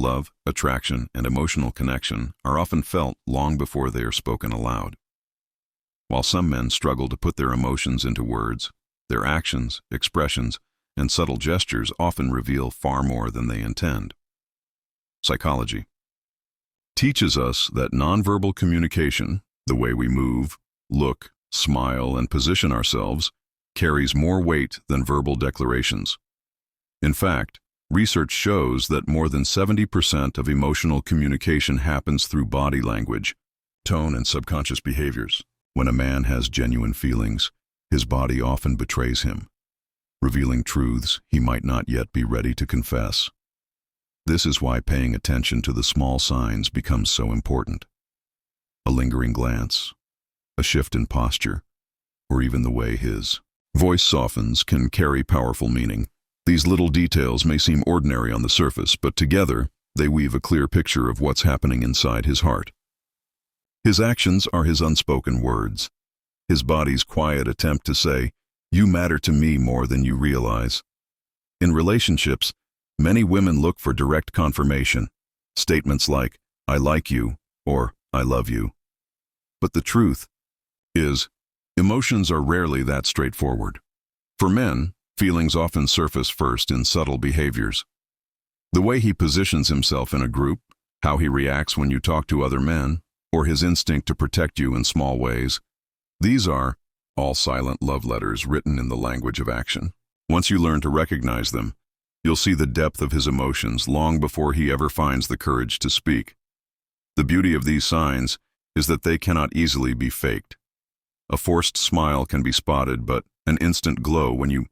love, attraction, and emotional connection are often felt long before they are spoken aloud. While some men struggle to put their emotions into words, their actions, expressions, and subtle gestures often reveal far more than they intend. Psychology teaches us that nonverbal communication, the way we move, look, smile, and position ourselves, carries more weight than verbal declarations. In fact, research shows that more than 70% of emotional communication happens through body language, tone, and subconscious behaviors. When a man has genuine feelings, his body often betrays him, revealing truths he might not yet be ready to confess. This is why paying attention to the small signs becomes so important. A lingering glance, a shift in posture, or even the way his voice softens can carry powerful meaning. These little details may seem ordinary on the surface, but together they weave a clear picture of what's happening inside his heart. His actions are his unspoken words, his body's quiet attempt to say, "You matter to me more than you realize." In relationships, many women look for direct confirmation, statements like, "I like you," or "I love you." But the truth is, emotions are rarely that straightforward. For men, feelings often surface first in subtle behaviors. The way he positions himself in a group, how he reacts when you talk to other men, or his instinct to protect you in small ways, these are all silent love letters written in the language of action. Once you learn to recognize them, you'll see the depth of his emotions long before he ever finds the courage to speak. The beauty of these signs is that they cannot easily be faked. A forced smile can be spotted, but an instant glow when you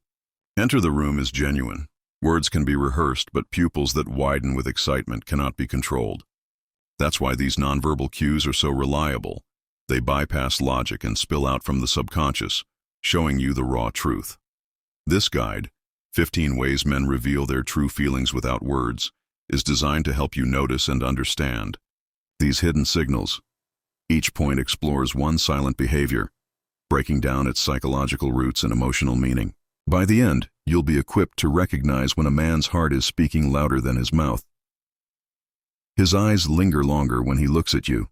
enter the room is genuine. Words can be rehearsed, but pupils that widen with excitement cannot be controlled. That's why these nonverbal cues are so reliable. They bypass logic and spill out from the subconscious, showing you the raw truth. This guide, 15 Ways Men Reveal Their True Feelings Without Words, is designed to help you notice and understand these hidden signals. Each point explores one silent behavior, breaking down its psychological roots and emotional meaning. By the end, you'll be equipped to recognize when a man's heart is speaking louder than his mouth. His eyes linger longer when he looks at you.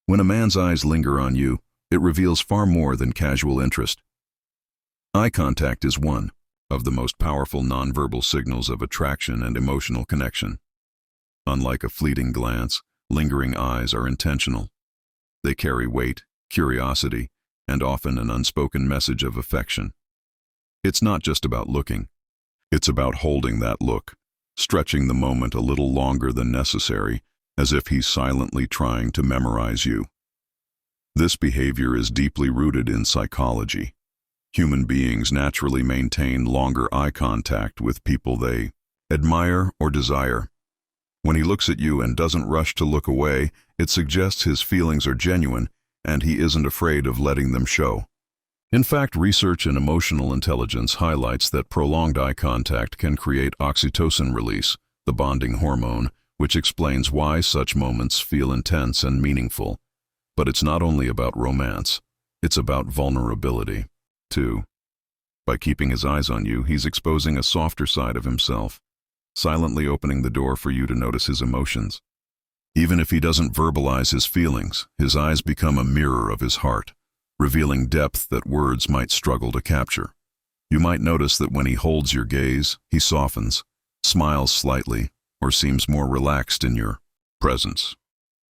When a man's eyes linger on you, it reveals far more than casual interest. Eye contact is one of the most powerful nonverbal signals of attraction and emotional connection. Unlike a fleeting glance, lingering eyes are intentional. They carry weight, curiosity, and often an unspoken message of affection. It's not just about looking. It's about holding that look, stretching the moment a little longer than necessary, as if he's silently trying to memorize you. This behavior is deeply rooted in psychology. Human beings naturally maintain longer eye contact with people they admire or desire. When he looks at you and doesn't rush to look away, it suggests his feelings are genuine and he isn't afraid of letting them show. In fact, research in emotional intelligence highlights that prolonged eye contact can create oxytocin release, the bonding hormone, which explains why such moments feel intense and meaningful. But it's not only about romance, it's about vulnerability, too. By keeping his eyes on you, he's exposing a softer side of himself, silently opening the door for you to notice his emotions. Even if he doesn't verbalize his feelings, his eyes become a mirror of his heart, revealing depth that words might struggle to capture. You might notice that when he holds your gaze, he softens, smiles slightly, or seems more relaxed in your presence.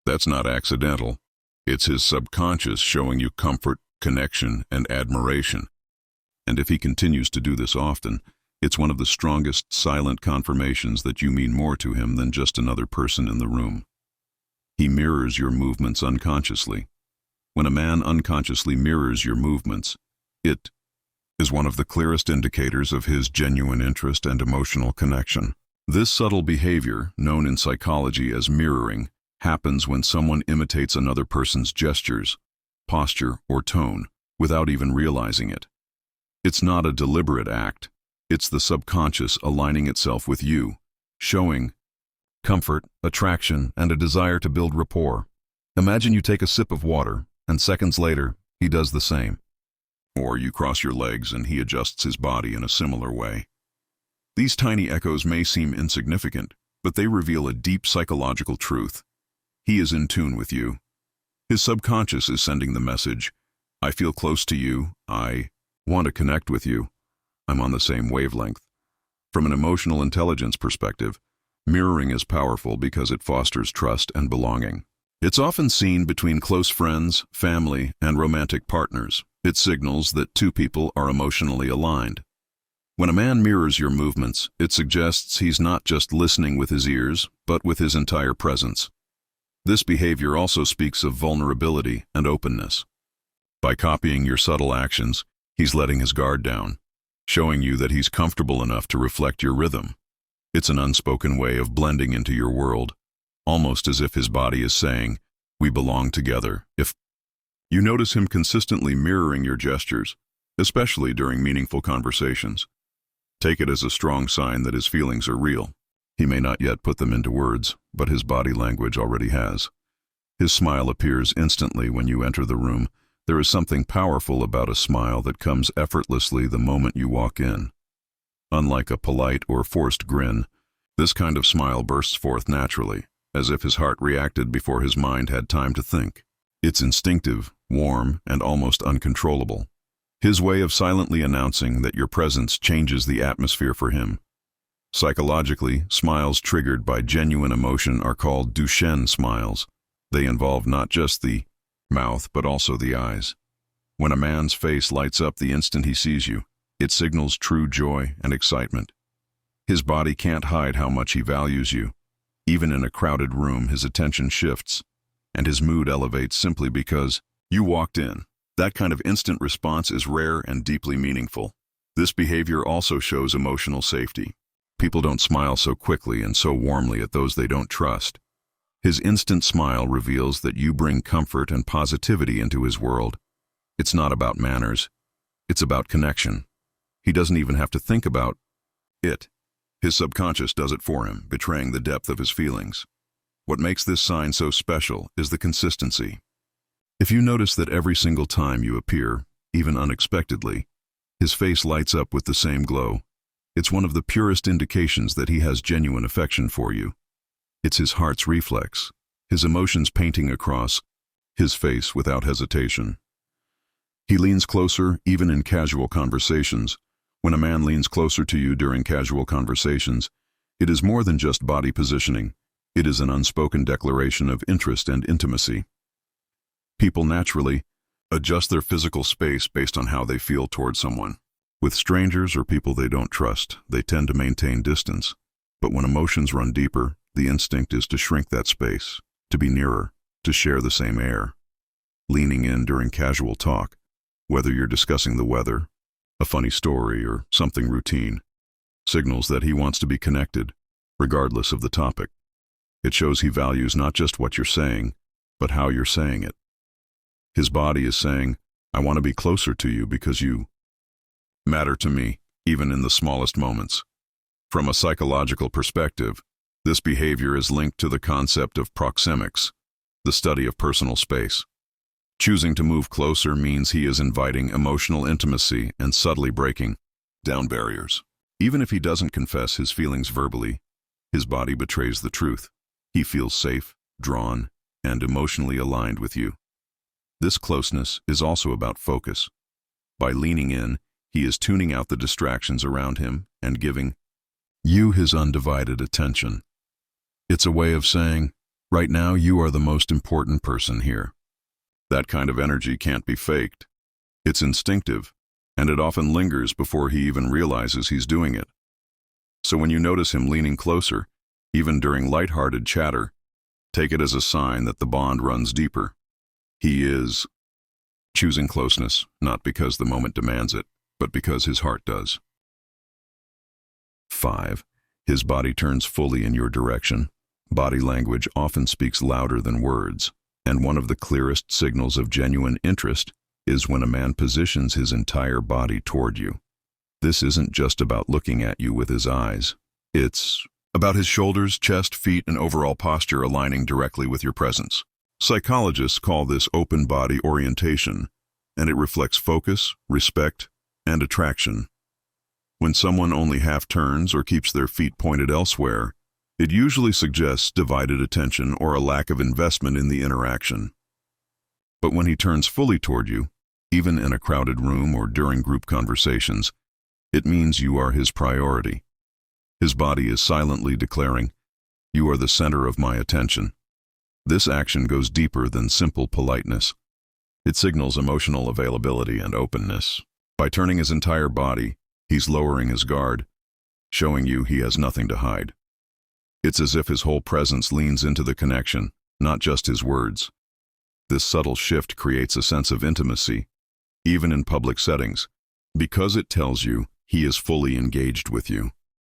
That's not accidental. It's his subconscious showing you comfort, connection, and admiration. And if he continues to do this often, it's one of the strongest silent confirmations that you mean more to him than just another person in the room. He mirrors your movements unconsciously. When a man unconsciously mirrors your movements, it is one of the clearest indicators of his genuine interest and emotional connection. This subtle behavior, known in psychology as mirroring, happens when someone imitates another person's gestures, posture, or tone without even realizing it. It's not a deliberate act. It's the subconscious aligning itself with you, showing comfort, attraction, and a desire to build rapport. Imagine you take a sip of water, and seconds later, he does the same. Or you cross your legs and he adjusts his body in a similar way. These tiny echoes may seem insignificant, but they reveal a deep psychological truth. He is in tune with you. His subconscious is sending the message, I feel close to you, I want to connect with you, I'm on the same wavelength. From an emotional intelligence perspective, mirroring is powerful because it fosters trust and belonging. It's often seen between close friends, family, and romantic partners. It signals that two people are emotionally aligned. When a man mirrors your movements, it suggests he's not just listening with his ears, but with his entire presence. This behavior also speaks of vulnerability and openness. By copying your subtle actions, he's letting his guard down, showing you that he's comfortable enough to reflect your rhythm. It's an unspoken way of blending into your world, almost as if his body is saying, we belong together. If you notice him consistently mirroring your gestures, especially during meaningful conversations, take it as a strong sign that his feelings are real. He may not yet put them into words, but his body language already has. His smile appears instantly when you enter the room. There is something powerful about a smile that comes effortlessly the moment you walk in. Unlike a polite or forced grin, this kind of smile bursts forth naturally, as if his heart reacted before his mind had time to think. It's instinctive, warm, and almost uncontrollable. His way of silently announcing that your presence changes the atmosphere for him. Psychologically, smiles triggered by genuine emotion are called Duchenne smiles. They involve not just the mouth, but also the eyes. When a man's face lights up the instant he sees you, it signals true joy and excitement. His body can't hide how much he values you. Even in a crowded room, his attention shifts, and his mood elevates simply because you walked in. That kind of instant response is rare and deeply meaningful. This behavior also shows emotional safety. People don't smile so quickly and so warmly at those they don't trust. His instant smile reveals that you bring comfort and positivity into his world. It's not about manners. It's about connection. He doesn't even have to think about it. His subconscious does it for him, betraying the depth of his feelings. What makes this sign so special is the consistency. If you notice that every single time you appear, even unexpectedly, his face lights up with the same glow, it's one of the purest indications that he has genuine affection for you. It's his heart's reflex, his emotions painting across his face without hesitation. He leans closer even in casual conversations. When a man leans closer to you during casual conversations, it is more than just body positioning. It is an unspoken declaration of interest and intimacy. People naturally adjust their physical space based on how they feel toward someone. With strangers or people they don't trust, they tend to maintain distance. But when emotions run deeper, the instinct is to shrink that space, to be nearer, to share the same air. Leaning in during casual talk, whether you're discussing the weather, a funny story, or something routine, signals that he wants to be connected, regardless of the topic. It shows he values not just what you're saying, but how you're saying it. His body is saying, I want to be closer to you because you matter to me, even in the smallest moments. From a psychological perspective, this behavior is linked to the concept of proxemics, the study of personal space. Choosing to move closer means he is inviting emotional intimacy and subtly breaking down barriers. Even if he doesn't confess his feelings verbally, his body betrays the truth. He feels safe, drawn, and emotionally aligned with you. This closeness is also about focus. By leaning in, he is tuning out the distractions around him and giving you his undivided attention. It's a way of saying, right now you are the most important person here. That kind of energy can't be faked. It's instinctive, and it often lingers before he even realizes he's doing it. So when you notice him leaning closer, even during lighthearted chatter, take it as a sign that the bond runs deeper. He is choosing closeness, not because the moment demands it, but because his heart does. 5. His body turns fully in your direction. Body language often speaks louder than words, and one of the clearest signals of genuine interest is when a man positions his entire body toward you. This isn't just about looking at you with his eyes. It's about his shoulders, chest, feet, and overall posture aligning directly with your presence. Psychologists call this open body orientation, and it reflects focus, respect, and attraction. When someone only half turns or keeps their feet pointed elsewhere, It usually suggests divided attention or a lack of investment in the interaction. But when he turns fully toward you, even in a crowded room or during group conversations, it means you are his priority. His body is silently declaring, "You are the center of my attention." This action goes deeper than simple politeness. It signals emotional availability and openness. By turning his entire body, he's lowering his guard, showing you he has nothing to hide. It's as if his whole presence leans into the connection, not just his words. This subtle shift creates a sense of intimacy, even in public settings, because it tells you he is fully engaged with you.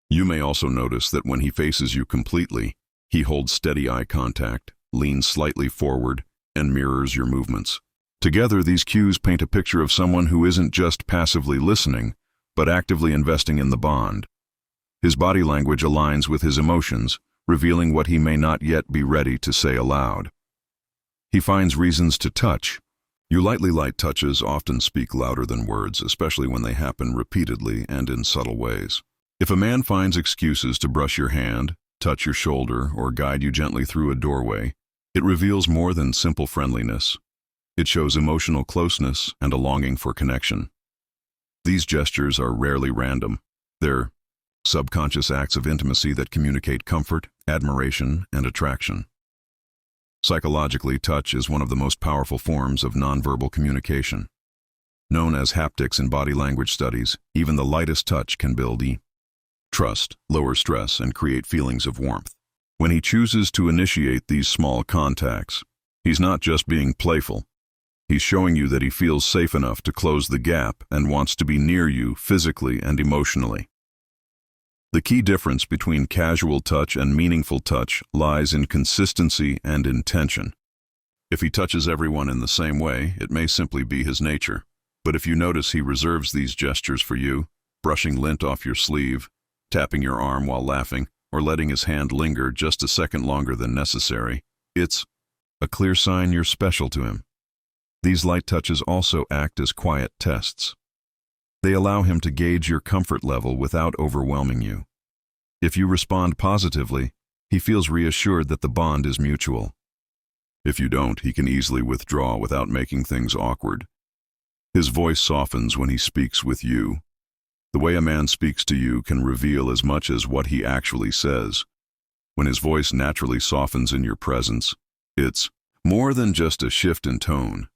You may also notice that when he faces you completely, he holds steady eye contact, leans slightly forward, and mirrors your movements. Together, these cues paint a picture of someone who isn't just passively listening, but actively investing in the bond. His body language aligns with his emotions, revealing what he may not yet be ready to say aloud. He finds reasons to touch. Your lightly light touches often speak louder than words, especially when they happen repeatedly and in subtle ways. If a man finds excuses to brush your hand, touch your shoulder, or guide you gently through a doorway, it reveals more than simple friendliness. It shows emotional closeness and a longing for connection. These gestures are rarely random. They're subconscious acts of intimacy that communicate comfort, admiration, and attraction. Psychologically, touch is one of the most powerful forms of nonverbal communication. Known as haptics in body language studies, even the lightest touch can build trust, lower stress, and create feelings of warmth. When he chooses to initiate these small contacts, he's not just being playful. He's showing you that he feels safe enough to close the gap and wants to be near you physically and emotionally. The key difference between casual touch and meaningful touch lies in consistency and intention. If he touches everyone in the same way, it may simply be his nature. But if you notice he reserves these gestures for you, brushing lint off your sleeve, tapping your arm while laughing, or letting his hand linger just a second longer than necessary, it's a clear sign you're special to him. These light touches also act as quiet tests. They allow him to gauge your comfort level without overwhelming you. If you respond positively, he feels reassured that the bond is mutual. If you don't, he can easily withdraw without making things awkward. His voice softens when he speaks with you. The way a man speaks to you can reveal as much as what he actually says. When his voice naturally softens in your presence, it's more than just a shift in tone.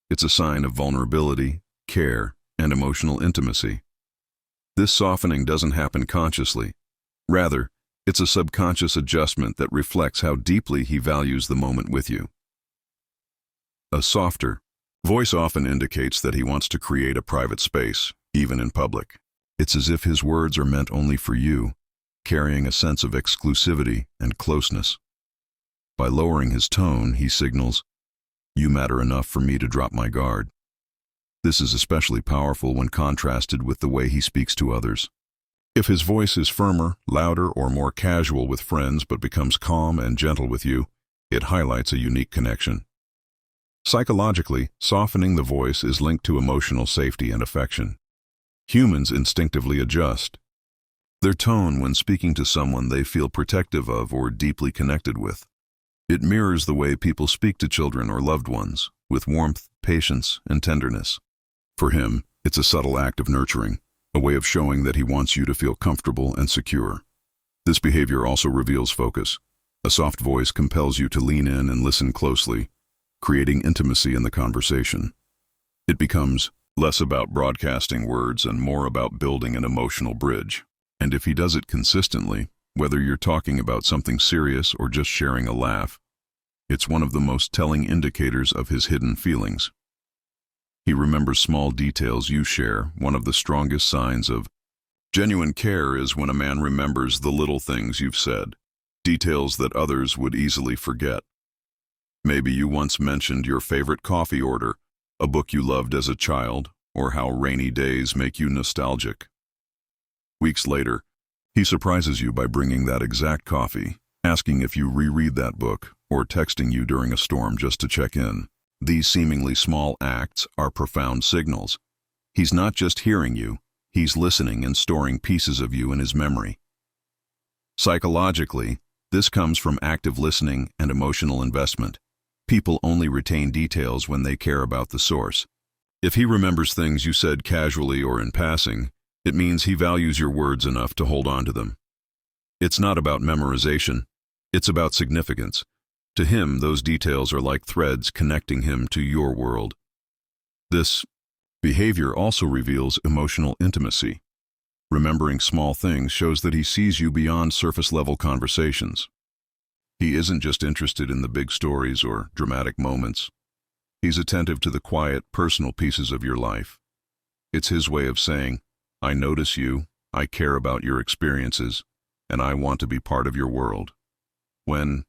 It's a sign of vulnerability, care, and emotional intimacy. This softening doesn't happen consciously. Rather, it's a subconscious adjustment that reflects how deeply he values the moment with you. A softer voice often indicates that he wants to create a private space, even in public. It's as if his words are meant only for you, carrying a sense of exclusivity and closeness. By lowering his tone, he signals, "You matter enough for me to drop my guard." This is especially powerful when contrasted with the way he speaks to others. If his voice is firmer, louder, or more casual with friends but becomes calm and gentle with you, it highlights a unique connection. Psychologically, softening the voice is linked to emotional safety and affection. Humans instinctively adjust their tone when speaking to someone they feel protective of or deeply connected with. It mirrors the way people speak to children or loved ones, with warmth, patience, and tenderness. For him, it's a subtle act of nurturing, a way of showing that he wants you to feel comfortable and secure. This behavior also reveals focus. A soft voice compels you to lean in and listen closely, creating intimacy in the conversation. It becomes less about broadcasting words and more about building an emotional bridge. And if he does it consistently, whether you're talking about something serious or just sharing a laugh, it's one of the most telling indicators of his hidden feelings. He remembers small details you share. One of the strongest signs of genuine care is when a man remembers the little things you've said, details that others would easily forget. Maybe you once mentioned your favorite coffee order, a book you loved as a child, or how rainy days make you nostalgic. Weeks later, he surprises you by bringing that exact coffee, asking if you reread that book, or texting you during a storm just to check in. These seemingly small acts are profound signals. He's not just hearing you, he's listening and storing pieces of you in his memory. Psychologically, This comes from active listening and emotional investment. People only retain details when they care about the source. If he remembers things you said casually or in passing, it means he values your words enough to hold on to them. It's not about memorization, it's about significance. To him, those details are like threads connecting him to your world. This behavior also reveals emotional intimacy. Remembering small things shows that he sees you beyond surface-level conversations. He isn't just interested in the big stories or dramatic moments. He's attentive to the quiet, personal pieces of your life. It's his way of saying, I notice you, I care about your experiences, and I want to be part of your world. When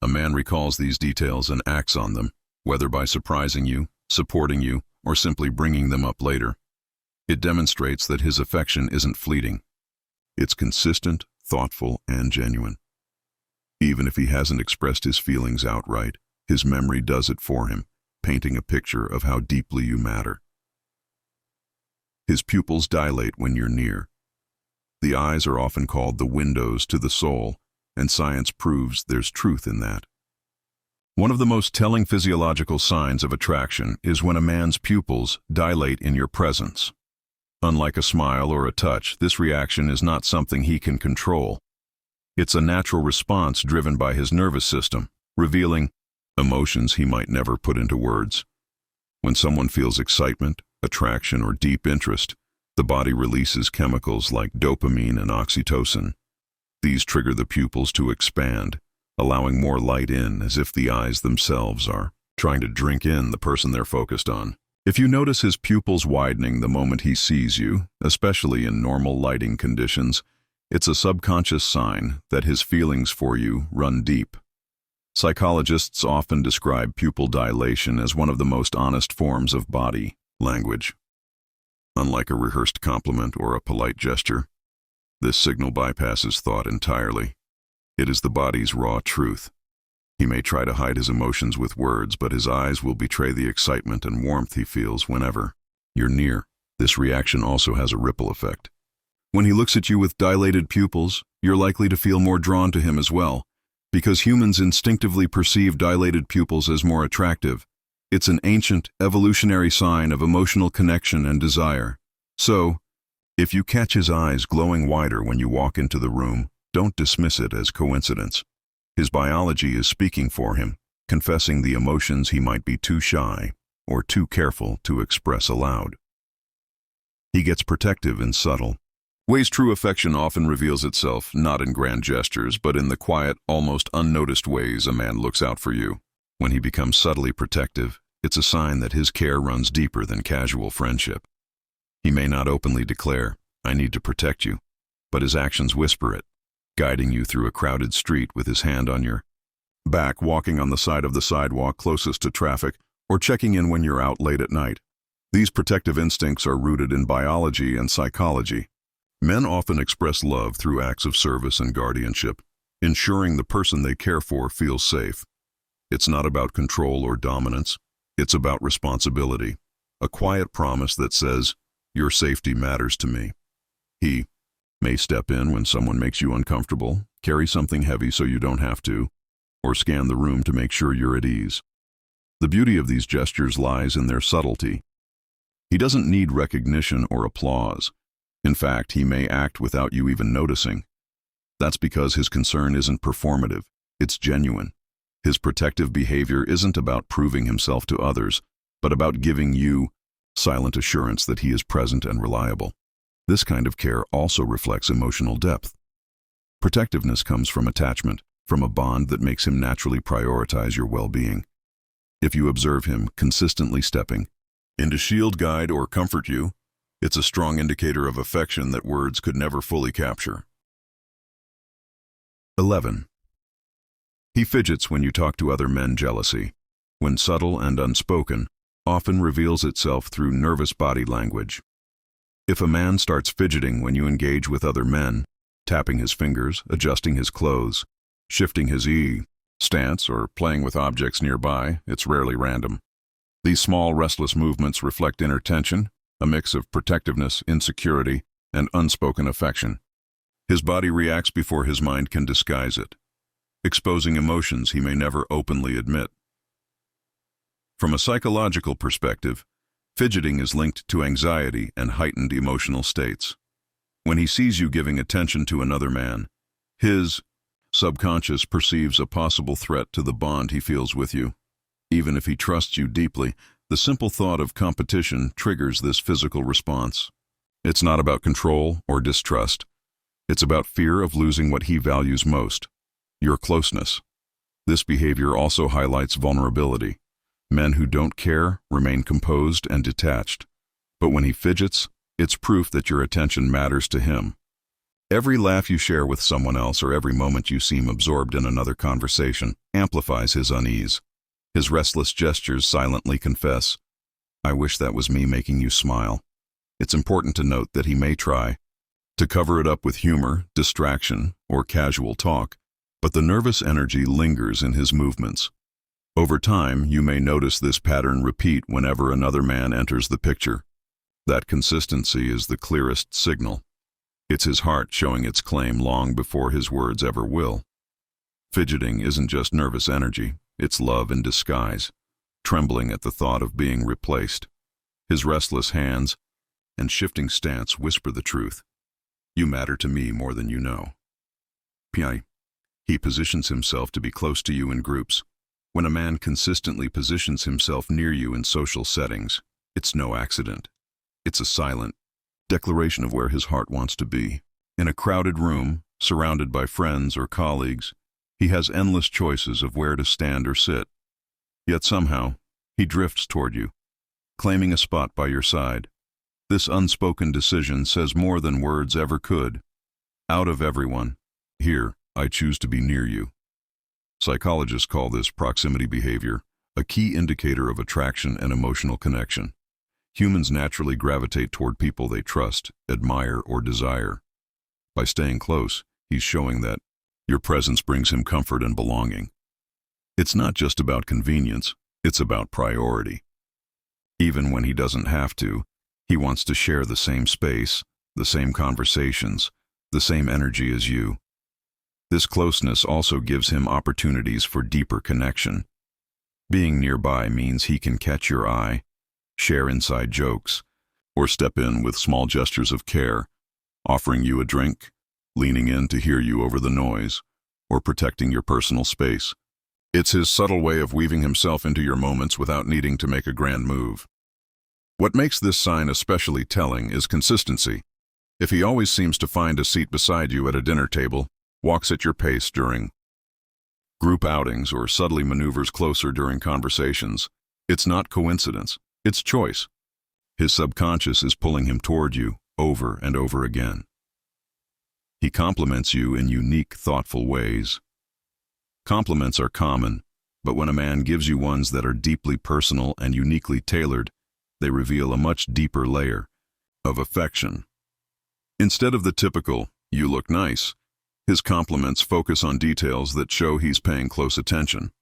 a man recalls these details and acts on them, whether by surprising you, supporting you, or simply bringing them up later, it demonstrates that his affection isn't fleeting. It's consistent, thoughtful, and genuine. Even if he hasn't expressed his feelings outright, his memory does it for him, painting a picture of how deeply you matter. His pupils dilate when you're near. The eyes are often called the windows to the soul, and science proves there's truth in that. One of the most telling physiological signs of attraction is when a man's pupils dilate in your presence. Unlike a smile or a touch, this reaction is not something he can control. It's a natural response driven by his nervous system, revealing emotions he might never put into words. When someone feels excitement, attraction, or deep interest, the body releases chemicals like dopamine and oxytocin. These trigger the pupils to expand, allowing more light in, as if the eyes themselves are trying to drink in the person they're focused on. If you notice his pupils widening the moment he sees you, especially in normal lighting conditions, it's a subconscious sign that his feelings for you run deep. Psychologists often describe pupil dilation as one of the most honest forms of body language. Unlike a rehearsed compliment or a polite gesture, this signal bypasses thought entirely. It is the body's raw truth. He may try to hide his emotions with words, but his eyes will betray the excitement and warmth he feels whenever you're near. This reaction also has a ripple effect. When he looks at you with dilated pupils, you're likely to feel more drawn to him as well, because humans instinctively perceive dilated pupils as more attractive. It's an ancient, evolutionary sign of emotional connection and desire. So, if you catch his eyes glowing wider when you walk into the room, don't dismiss it as coincidence. His biology is speaking for him, confessing the emotions he might be too shy or too careful to express aloud. He gets protective and subtle. Ways true affection often reveals itself not in grand gestures, but in the quiet, almost unnoticed ways a man looks out for you. When he becomes subtly protective, it's a sign that his care runs deeper than casual friendship. He may not openly declare, I need to protect you, but his actions whisper it, guiding you through a crowded street with his hand on your back, walking on the side of the sidewalk closest to traffic, or checking in when you're out late at night. These protective instincts are rooted in biology and psychology. Men often express love through acts of service and guardianship, ensuring the person they care for feels safe. It's not about control or dominance. It's about responsibility, a quiet promise that says, your safety matters to me. He may step in when someone makes you uncomfortable, carry something heavy so you don't have to, or scan the room to make sure you're at ease. The beauty of these gestures lies in their subtlety. He doesn't need recognition or applause. In fact, he may act without you even noticing. That's because his concern isn't performative, it's genuine. His protective behavior isn't about proving himself to others, but about giving you silent assurance that he is present and reliable. This kind of care also reflects emotional depth. Protectiveness comes from attachment, from a bond that makes him naturally prioritize your well-being. If you observe him consistently stepping in to shield, guide, or comfort you, it's a strong indicator of affection that words could never fully capture. 11. He fidgets when you talk to other men. Jealousy, when subtle and unspoken, often reveals itself through nervous body language. If a man starts fidgeting when you engage with other men, tapping his fingers, adjusting his clothes, shifting his stance, or playing with objects nearby, it's rarely random. These small, restless movements reflect inner tension, a mix of protectiveness, insecurity, and unspoken affection. His body reacts before his mind can disguise it. exposing emotions he may never openly admit. From a psychological perspective, fidgeting is linked to anxiety and heightened emotional states. When he sees you giving attention to another man, his subconscious perceives a possible threat to the bond he feels with you. Even if he trusts you deeply, the simple thought of competition triggers this physical response. It's not about control or distrust. It's about fear of losing what he values most, your closeness. This behavior also highlights vulnerability. Men who don't care remain composed and detached. But when he fidgets, it's proof that your attention matters to him. Every laugh you share with someone else or every moment you seem absorbed in another conversation amplifies his unease. His restless gestures silently confess, "I wish that was me making you smile." It's important to note that he may try to cover it up with humor, distraction, or casual talk, but the nervous energy lingers in his movements. Over time, you may notice this pattern repeat whenever another man enters the picture. That consistency is the clearest signal. It's his heart showing its claim long before his words ever will. Fidgeting isn't just nervous energy, it's love in disguise, trembling at the thought of being replaced. His restless hands and shifting stance whisper the truth. You matter to me more than you know. He positions himself to be close to you in groups. When a man consistently positions himself near you in social settings, it's no accident. It's a silent declaration of where his heart wants to be. In a crowded room, surrounded by friends or colleagues, he has endless choices of where to stand or sit. Yet somehow, he drifts toward you, claiming a spot by your side. This unspoken decision says more than words ever could. Out of everyone, here, I choose to be near you. Psychologists call this proximity behavior, a key indicator of attraction and emotional connection. Humans naturally gravitate toward people they trust, admire, or desire. By staying close, he's showing that your presence brings him comfort and belonging. It's not just about convenience, it's about priority. Even when he doesn't have to, he wants to share the same space, the same conversations, the same energy as you. This closeness also gives him opportunities for deeper connection. Being nearby means he can catch your eye, share inside jokes, or step in with small gestures of care, offering you a drink, leaning in to hear you over the noise, or protecting your personal space. It's his subtle way of weaving himself into your moments without needing to make a grand move. What makes this sign especially telling is consistency. If he always seems to find a seat beside you at a dinner table, walks at your pace during group outings, or subtly maneuvers closer during conversations, it's not coincidence, it's choice. His subconscious is pulling him toward you over and over again. He compliments you in unique, thoughtful ways. Compliments are common, but when a man gives you ones that are deeply personal and uniquely tailored, they reveal a much deeper layer of affection. Instead of the typical, "you look nice," his compliments focus on details that show he's paying close attention.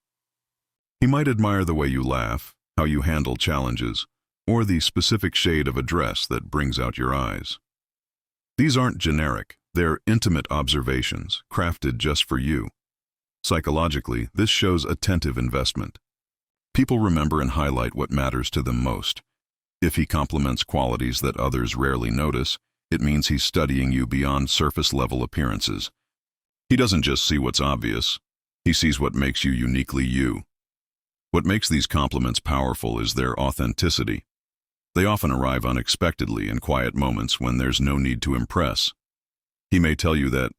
He might admire the way you laugh, how you handle challenges, or the specific shade of a dress that brings out your eyes. These aren't generic, they're intimate observations, crafted just for you. Psychologically, this shows attentive investment. People remember and highlight what matters to them most. If he compliments qualities that others rarely notice, it means he's studying you beyond surface-level appearances. He doesn't just see what's obvious, he sees what makes you uniquely you. What makes these compliments powerful is their authenticity. They often arrive unexpectedly in quiet moments when there's no need to impress. He may tell you that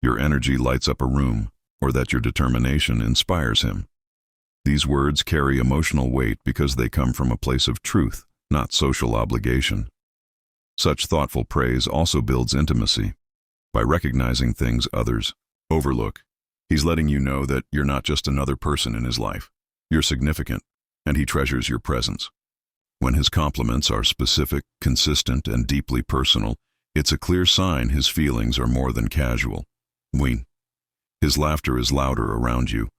your energy lights up a room, or that your determination inspires him. These words carry emotional weight because they come from a place of truth, not social obligation. Such thoughtful praise also builds intimacy. By recognizing things others overlook, he's letting you know that you're not just another person in his life. You're significant, and he treasures your presence. When his compliments are specific, consistent, and deeply personal, it's a clear sign his feelings are more than casual. His laughter is louder around you.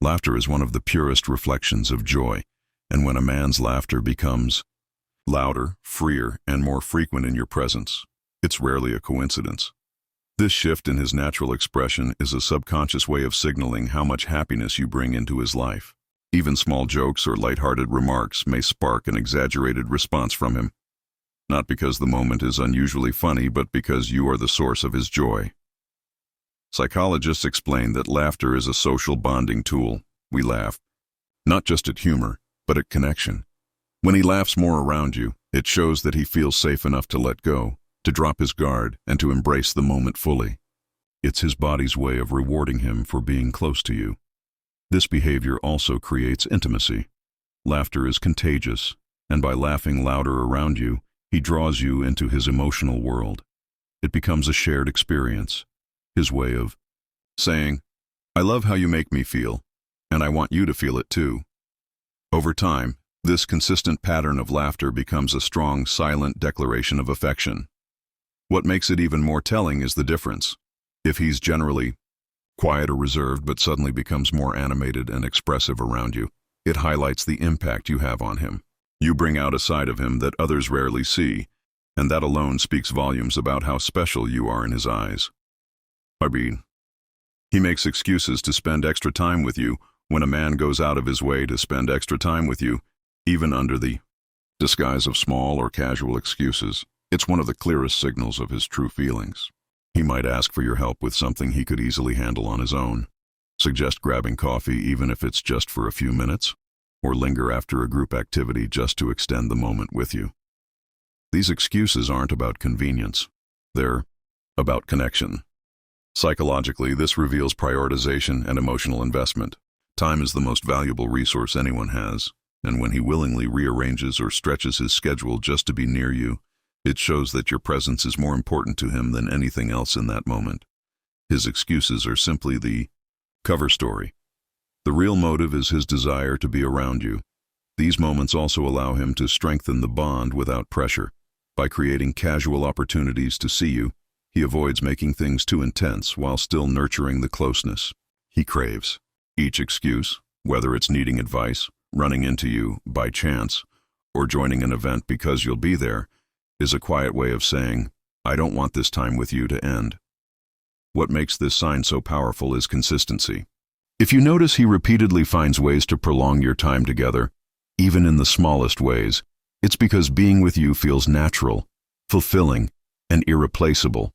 Laughter is one of the purest reflections of joy, and when a man's laughter becomes louder, freer, and more frequent in your presence, it's rarely a coincidence. This shift in his natural expression is a subconscious way of signaling how much happiness you bring into his life. Even small jokes or lighthearted remarks may spark an exaggerated response from him. Not because the moment is unusually funny, but because you are the source of his joy. Psychologists explain that laughter is a social bonding tool. We laugh, not just at humor, but at connection. When he laughs more around you, it shows that he feels safe enough to let go, to drop his guard, and to embrace the moment fully. It's his body's way of rewarding him for being close to you. This behavior also creates intimacy. Laughter is contagious, and by laughing louder around you, he draws you into his emotional world. It becomes a shared experience, his way of saying, "I love how you make me feel, and I want you to feel it too." Over time, this consistent pattern of laughter becomes a strong, silent declaration of affection. What makes it even more telling is the difference. If he's generally quiet or reserved but suddenly becomes more animated and expressive around you, it highlights the impact you have on him. You bring out a side of him that others rarely see, and that alone speaks volumes about how special you are in his eyes. He makes excuses to spend extra time with you when a man goes out of his way to spend extra time with you, even under the disguise of small or casual excuses. It's one of the clearest signals of his true feelings. He might ask for your help with something he could easily handle on his own, suggest grabbing coffee even if it's just for a few minutes, or linger after a group activity just to extend the moment with you. These excuses aren't about convenience. They're about connection. Psychologically, this reveals prioritization and emotional investment. Time is the most valuable resource anyone has, and when he willingly rearranges or stretches his schedule just to be near you, it shows that your presence is more important to him than anything else in that moment. His excuses are simply the cover story. The real motive is his desire to be around you. These moments also allow him to strengthen the bond without pressure. By creating casual opportunities to see you, he avoids making things too intense while still nurturing the closeness he craves. Each excuse, whether it's needing advice, running into you by chance, or joining an event because you'll be there, is a quiet way of saying, "I don't want this time with you to end." What makes this sign so powerful is consistency. If you notice he repeatedly finds ways to prolong your time together, even in the smallest ways, it's because being with you feels natural, fulfilling, and irreplaceable.